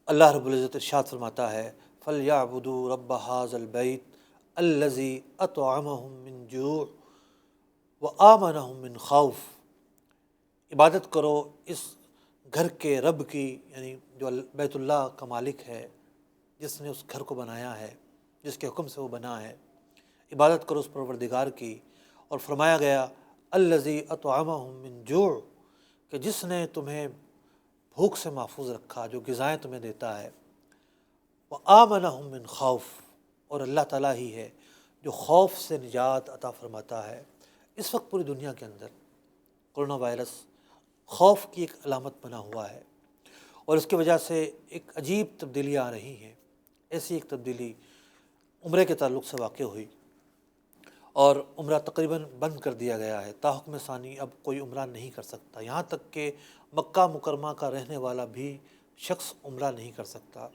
اللہ رب العزت ارشاد فرماتا ہے فَلْيَعْبُدُوا رَبَّ هَٰذَا الْبَيْتِ الَّذِي أَطْعَمَهُم مِّن جُوعٍ وَآمَنَهُم مِّن خَوْفٍ، عبادت کرو اس گھر کے رب کی، یعنی جو بیت اللہ کا مالک ہے، جس نے اس گھر کو بنایا ہے، جس کے حکم سے وہ بنا ہے۔ عبادت کرو اس پروردگار کی، اور فرمایا گیا الذی اطعمہم من جوع، کہ جس نے تمہیں بھوک سے محفوظ رکھا، جو غذائیں تمہیں دیتا ہے، وآمنہم من خوف، اور اللہ تعالیٰ ہی ہے جو خوف سے نجات عطا فرماتا ہے۔ اس وقت پوری دنیا کے اندر کرونا وائرس خوف کی ایک علامت بنا ہوا ہے، اور اس کی وجہ سے ایک عجیب تبدیلیاں آ رہی ہیں۔ ایسی ایک تبدیلی عمرے کے تعلق سے واقع ہوئی، اور عمرہ تقریباً بند کر دیا گیا ہے۔ تا حکم ثانی اب کوئی عمرہ نہیں کر سکتا، یہاں تک کہ مکہ مکرمہ کا رہنے والا بھی شخص عمرہ نہیں کر سکتا۔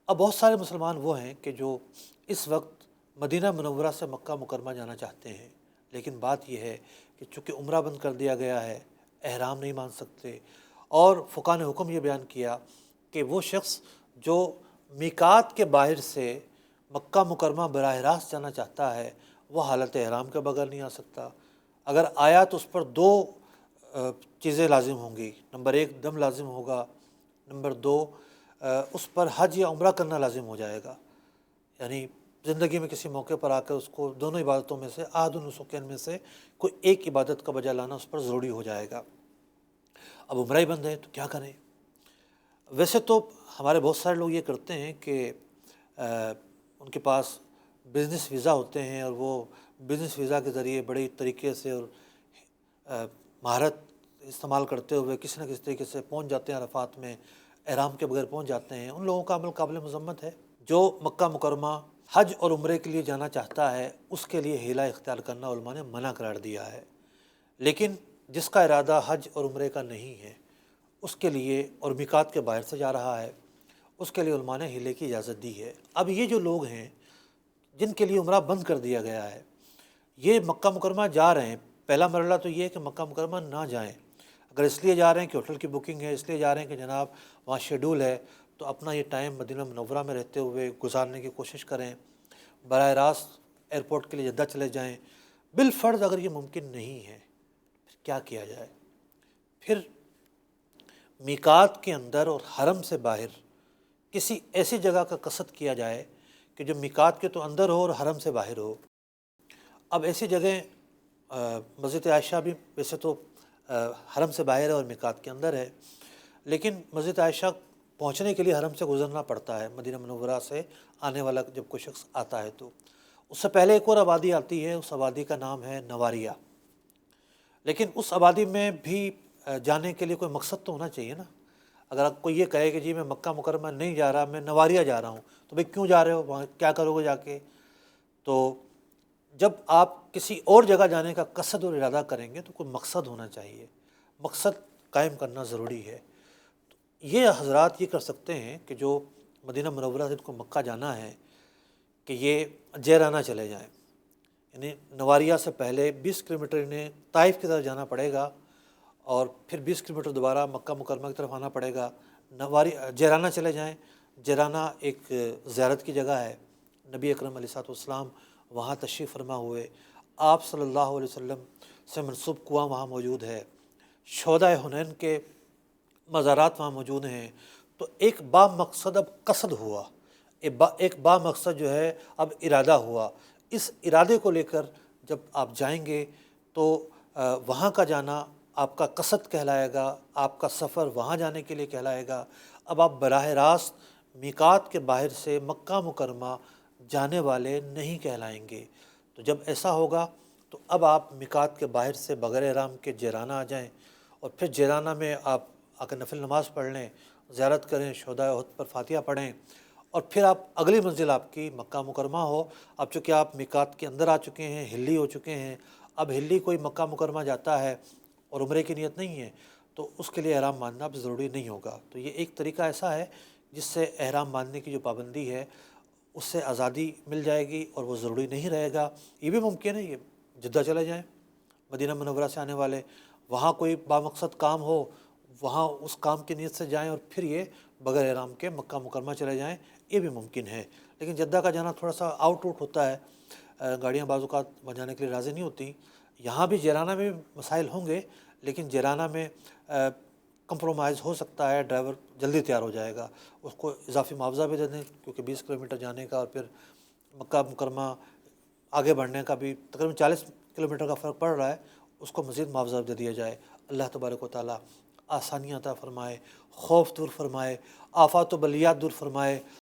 اب بہت سارے مسلمان وہ ہیں کہ جو اس وقت مدینہ منورہ سے مکہ مکرمہ جانا چاہتے ہیں، لیکن بات یہ ہے کہ چونکہ عمرہ بند کر دیا گیا ہے، احرام نہیں مان سکتے، اور فقہاء نے حکم یہ بیان کیا کہ وہ شخص جو میقات کے باہر سے مکہ مکرمہ براہ راست جانا چاہتا ہے، وہ حالت احرام کے بغیر نہیں آ سکتا۔ اگر آیا تو اس پر دو چیزیں لازم ہوں گی۔ نمبر ایک، دم لازم ہوگا، نمبر دو، اس پر حج یا عمرہ کرنا لازم ہو جائے گا، یعنی زندگی میں کسی موقع پر آ کر اس کو دونوں عبادتوں میں سے، احد النسکین میں سے کوئی ایک عبادت کا بجا لانا اس پر ضروری ہو جائے گا۔ اب عمرہ ہی بند ہے تو کیا کریں؟ ویسے تو ہمارے بہت سارے لوگ یہ کرتے ہیں کہ ان کے پاس بزنس ویزا ہوتے ہیں، اور وہ بزنس ویزا کے ذریعے بڑے طریقے سے اور مہارت استعمال کرتے ہوئے کسی نہ کسی طریقے سے پہنچ جاتے ہیں عرفات میں، احرام کے بغیر پہنچ جاتے ہیں۔ ان لوگوں کا عمل قابل مذمت ہے۔ جو مکہ مکرمہ حج اور عمرے کے لیے جانا چاہتا ہے، اس کے لیے حیلہ اختیار کرنا علماء نے منع قرار دیا ہے، لیکن جس کا ارادہ حج اور عمرے کا نہیں ہے، اس کے لیے، اور میقات کے باہر سے جا رہا ہے، اس کے لیے علماء نے حیلے کی اجازت دی ہے۔ اب یہ جو لوگ ہیں جن کے لیے عمرہ بند کر دیا گیا ہے، یہ مکہ مکرمہ جا رہے ہیں، پہلا مرحلہ تو یہ ہے کہ مکہ مکرمہ نہ جائیں۔ اگر اس لیے جا رہے ہیں کہ ہوٹل کی بکنگ ہے، اس لیے جا رہے ہیں کہ جناب وہاں شیڈول ہے، تو اپنا یہ ٹائم مدینہ منورہ میں رہتے ہوئے گزارنے کی کوشش کریں۔ براہ راست ایئرپورٹ کے لیے جدہ چلے جائیں۔ بالفرض اگر یہ ممکن نہیں ہے، پھر کیا کیا جائے؟ پھر میقات کے اندر اور حرم سے باہر کسی ایسی جگہ کا قصد کیا جائے کہ جو میقات کے تو اندر ہو اور حرم سے باہر ہو۔ اب ایسی جگہیں مسجد عائشہ بھی ویسے تو حرم سے باہر ہے اور میقات کے اندر ہے، لیکن مسجد عائشہ پہنچنے کے لیے حرم سے گزرنا پڑتا ہے، مدینہ منورہ سے آنے والا جب کوئی شخص آتا ہے تو اس سے پہلے ایک اور آبادی آتی ہے، اس آبادی کا نام ہے نواریہ۔ لیکن اس آبادی میں بھی جانے کے لیے کوئی مقصد تو ہونا چاہیے نا۔ اگر آپ کوئی یہ کہے کہ جی میں مکہ مکرمہ نہیں جا رہا، میں نواریہ جا رہا ہوں، تو بھئی کیوں جا رہے ہو، وہاں کیا کرو گے جا کے؟ تو جب آپ کسی اور جگہ جانے کا قصد اور ارادہ کریں گے تو کوئی مقصد ہونا چاہیے، مقصد قائم کرنا ضروری ہے۔ یہ حضرات یہ کر سکتے ہیں کہ جو مدینہ منورہ سے ان کو مکہ جانا ہے کہ یہ جیرانہ چلے جائیں، یعنی نواریہ سے پہلے 20 کلومیٹر انہیں طائف کی طرف جانا پڑے گا، اور پھر 20 کلومیٹر دوبارہ مکہ مکرمہ کی طرف آنا پڑے گا۔ جیرانہ چلے جائیں۔ جیرانہ ایک زیارت کی جگہ ہے، نبی اکرم علیہ الصلوۃ والسلام وہاں تشریف فرما ہوئے، آپ صلی اللہ علیہ وسلم سے منسوب کنواں وہاں موجود ہے، شہدائے حنین کے مزارات وہاں موجود ہیں۔ تو ایک با مقصد اب قصد ہوا، ایک با مقصد جو ہے اب ارادہ ہوا۔ اس ارادے کو لے کر جب آپ جائیں گے تو وہاں کا جانا آپ کا قصد کہلائے گا، آپ کا سفر وہاں جانے کے لیے کہلائے گا۔ اب آپ براہ راست میقات کے باہر سے مکہ مکرمہ جانے والے نہیں کہلائیں گے۔ تو جب ایسا ہوگا تو اب آپ میقات کے باہر سے بغیر احرام کے جیرانہ آ جائیں، اور پھر جیرانہ میں آپ آ کر نفل نماز پڑھ لیں، زیارت کریں، شہدائے احد پر فاتحہ پڑھیں، اور پھر آپ اگلی منزل آپ کی مکہ مکرمہ ہو۔ اب چونکہ آپ میقات کے اندر آ چکے ہیں، ہلی ہو چکے ہیں، اب ہلی کوئی مکہ مکرمہ جاتا ہے اور عمرے کی نیت نہیں ہے تو اس کے لیے احرام باندھنا اب ضروری نہیں ہوگا۔ تو یہ ایک طریقہ ایسا ہے جس سے احرام باندھنے کی جو پابندی ہے اس سے آزادی مل جائے گی، اور وہ ضروری نہیں رہے گا۔ یہ بھی ممکن ہے یہ جدہ چلے جائیں، مدینہ منورہ سے آنے والے، وہاں کوئی بامقصد کام ہو، وہاں اس کام کی نیت سے جائیں، اور پھر یہ بغیر احرام کے مکہ مکرمہ چلے جائیں، یہ بھی ممکن ہے۔ لیکن جدہ کا جانا تھوڑا سا آؤٹ ہوتا ہے، گاڑیاں بعض اوقات وہاں جانے کے لیے راضی نہیں ہوتی۔ یہاں بھی جیرانہ میں مسائل ہوں گے، لیکن جیرانہ میں کمپرومائز ہو سکتا ہے، ڈرائیور جلدی تیار ہو جائے گا، اس کو اضافی معاوضہ بھی دے دیں، کیونکہ 20 کلومیٹر جانے کا اور پھر مکہ مکرمہ آگے بڑھنے کا بھی تقریباً 40 کلومیٹر کا فرق پڑ رہا ہے، اس کو مزید معاوضہ دے دیا جائے۔ اللہ تبارک و تعالیٰ آسانیاں عطا فرمائے، خوف دور فرمائے، آفات و بلیات دور فرمائے،